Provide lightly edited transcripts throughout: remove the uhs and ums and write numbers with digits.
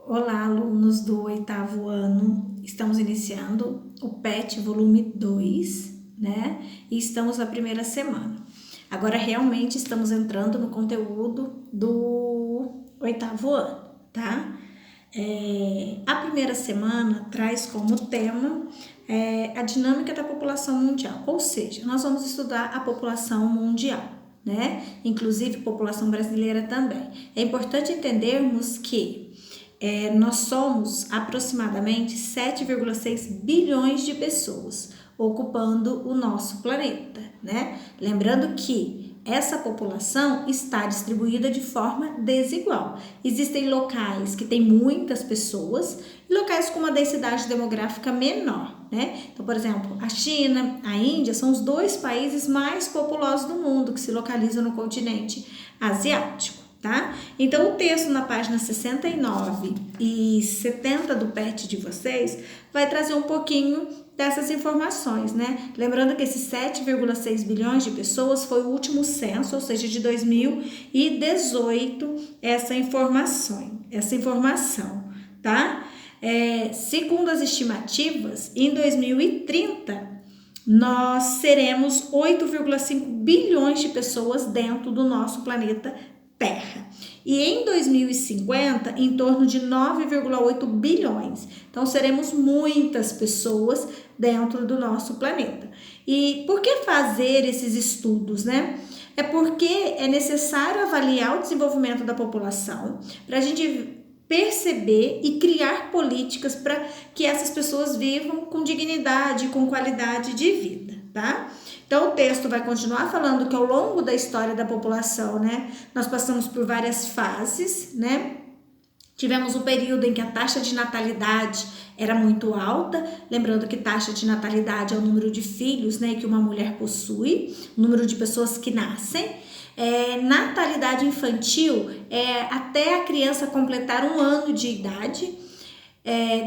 Olá, alunos do 8º ano. Estamos iniciando o PET volume 2, né? E estamos na primeira semana. Agora realmente estamos entrando no conteúdo do 8º ano, tá? A primeira semana traz como tema a dinâmica da população mundial, ou seja, nós vamos estudar a população mundial, né? Inclusive população brasileira também. É importante entendermos que nós somos aproximadamente 7,6 bilhões de pessoas ocupando o nosso planeta, né? Lembrando que essa população está distribuída de forma desigual. Existem locais que têm muitas pessoas e locais com uma densidade demográfica menor, né? Então, por exemplo, a China, a Índia são os dois países mais populosos do mundo que se localizam no continente asiático. Tá? Então, o texto na página 69 e 70 do PET de vocês vai trazer um pouquinho dessas informações, né? Lembrando que esses 7,6 bilhões de pessoas foi o último censo, ou seja, de 2018, essa informação, tá? Segundo as estimativas, em 2030, nós seremos 8,5 bilhões de pessoas dentro do nosso planeta Terra. E em 2050, em torno de 9,8 bilhões. Então, seremos muitas pessoas dentro do nosso planeta. E por que fazer esses estudos, né? É porque é necessário avaliar o desenvolvimento da população para a gente perceber e criar políticas para que essas pessoas vivam com dignidade, com qualidade de vida, tá? Então, o texto vai continuar falando que ao longo da história da população, né, nós passamos por várias fases, né? Tivemos um período em que a taxa de natalidade era muito alta, lembrando que taxa de natalidade é o número de filhos, né, que uma mulher possui, o número de pessoas que nascem. Natalidade infantil até a criança completar 1 ano de idade.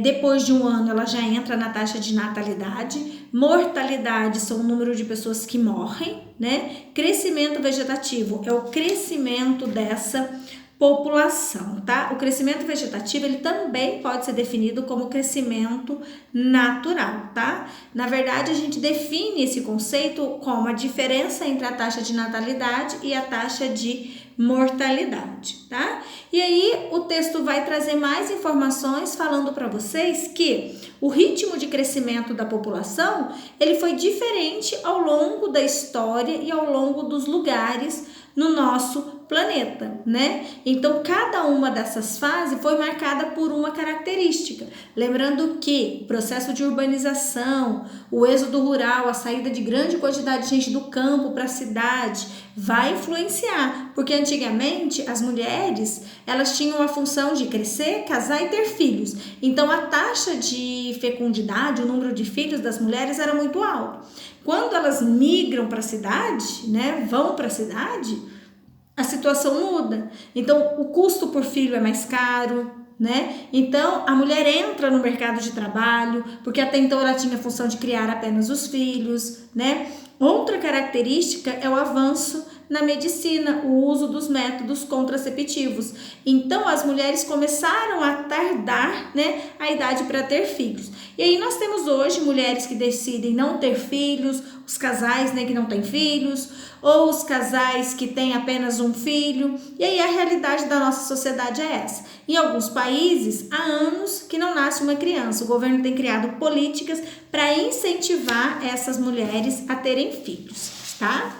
Depois de 1 ano ela já entra na taxa de natalidade. Mortalidade são o número de pessoas que morrem, né? Crescimento vegetativo é o crescimento dessa população, tá? O crescimento vegetativo, ele também pode ser definido como crescimento natural, tá? Na verdade, a gente define esse conceito como a diferença entre a taxa de natalidade e a taxa de mortalidade, tá? E aí, o texto vai trazer mais informações falando para vocês que o ritmo de crescimento da população, ele foi diferente ao longo da história e ao longo dos lugares no nosso planeta, né? Então, cada uma dessas fases foi marcada por uma característica. Lembrando que o processo de urbanização, o êxodo rural, a saída de grande quantidade de gente do campo para a cidade, vai influenciar, porque antigamente as mulheres, elas tinham a função de crescer, casar e ter filhos. Então, a taxa de fecundidade, o número de filhos das mulheres era muito alto. Quando elas migram para a cidade, né, vão para a cidade, a situação muda. Então, o custo por filho é mais caro, né? Então, a mulher entra no mercado de trabalho, porque até então ela tinha a função de criar apenas os filhos, né? Outra característica é o avanço na medicina, o uso dos métodos contraceptivos. Então, as mulheres começaram a tardar, né, a idade para ter filhos. E aí nós temos hoje mulheres que decidem não ter filhos, os casais, né, que não têm filhos, ou os casais que têm apenas um filho. E aí a realidade da nossa sociedade é essa. Em alguns países, há anos que não nasce uma criança. O governo tem criado políticas para incentivar essas mulheres a terem filhos, tá?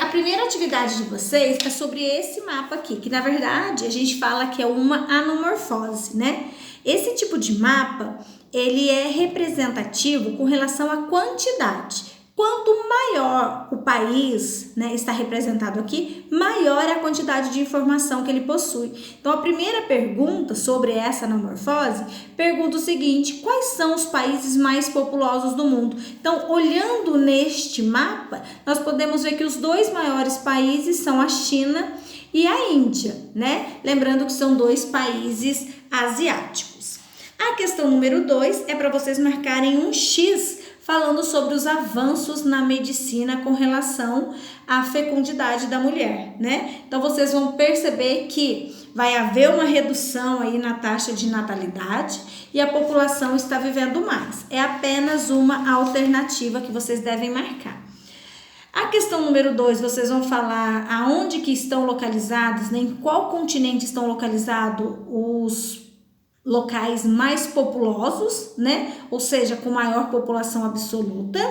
A primeira atividade de vocês é sobre esse mapa aqui, que na verdade a gente fala que é uma anomorfose, né? Esse tipo de mapa, ele é representativo com relação à quantidade. Quanto maior o país, né, está representado aqui, maior é a quantidade de informação que ele possui. Então, a primeira pergunta sobre essa anomorfose pergunta o seguinte: quais são os países mais populosos do mundo? Então, olhando neste mapa, nós podemos ver que os 2 maiores países são a China e a Índia, né? Lembrando que são 2 países asiáticos. A questão número 2 é para vocês marcarem um X falando sobre os avanços na medicina com relação à fecundidade da mulher, né? Então vocês vão perceber que vai haver uma redução aí na taxa de natalidade e a população está vivendo mais. É apenas uma alternativa que vocês devem marcar. A questão número 2, vocês vão falar aonde que estão localizados, né? Em qual continente estão localizados os locais mais populosos, né? Ou seja, com maior população absoluta.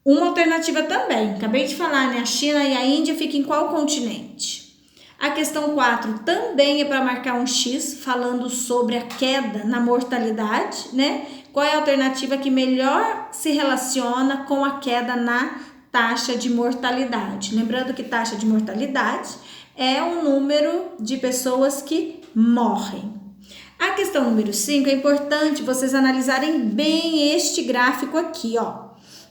Uma alternativa também, acabei de falar, né? A China e a Índia ficam em qual continente? A questão 4 também é para marcar um X, falando sobre a queda na mortalidade, né? Qual é a alternativa que melhor se relaciona com a queda na taxa de mortalidade? Lembrando que taxa de mortalidade é o número de pessoas que morrem. A questão número 5 é importante vocês analisarem bem este gráfico aqui, ó.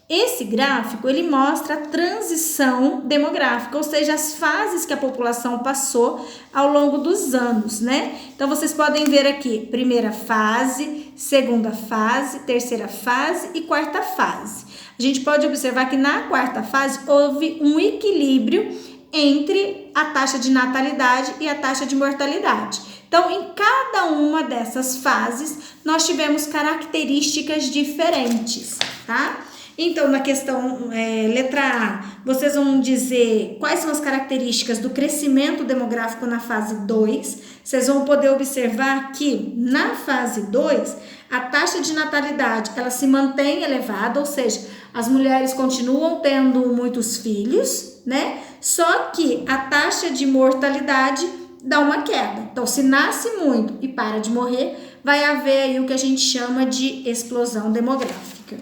Esse gráfico, ele mostra a transição demográfica, ou seja, as fases que a população passou ao longo dos anos, né? Então, vocês podem ver aqui, primeira fase, segunda fase, terceira fase e quarta fase. A gente pode observar que na quarta fase houve um equilíbrio entre a taxa de natalidade e a taxa de mortalidade. Então, em cada uma dessas fases, nós tivemos características diferentes, tá? Então, na questão letra A, vocês vão dizer quais são as características do crescimento demográfico na fase 2. Vocês vão poder observar que na fase 2, a taxa de natalidade ela se mantém elevada, ou seja, as mulheres continuam tendo muitos filhos, né? Só que a taxa de mortalidade dá uma queda. Então, se nasce muito e para de morrer, vai haver aí o que a gente chama de explosão demográfica.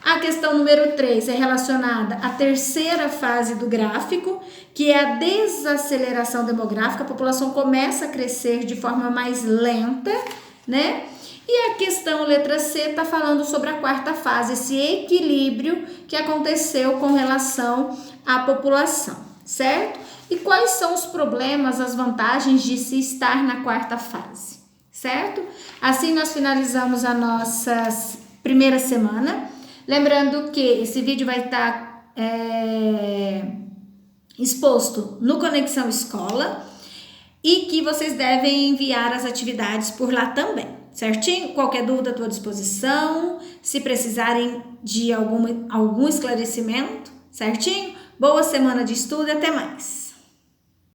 A questão número 3 é relacionada à terceira fase do gráfico, que é a desaceleração demográfica. A população começa a crescer de forma mais lenta, né? E a questão letra C está falando sobre a quarta fase, esse equilíbrio que aconteceu com relação à população, certo? E quais são os problemas, as vantagens de se estar na quarta fase, certo? Assim nós finalizamos a nossa primeira semana. Lembrando que esse vídeo vai estar exposto no Conexão Escola e que vocês devem enviar as atividades por lá também, certinho? Qualquer dúvida à tua disposição, se precisarem de algum esclarecimento, certinho? Boa semana de estudo e até mais!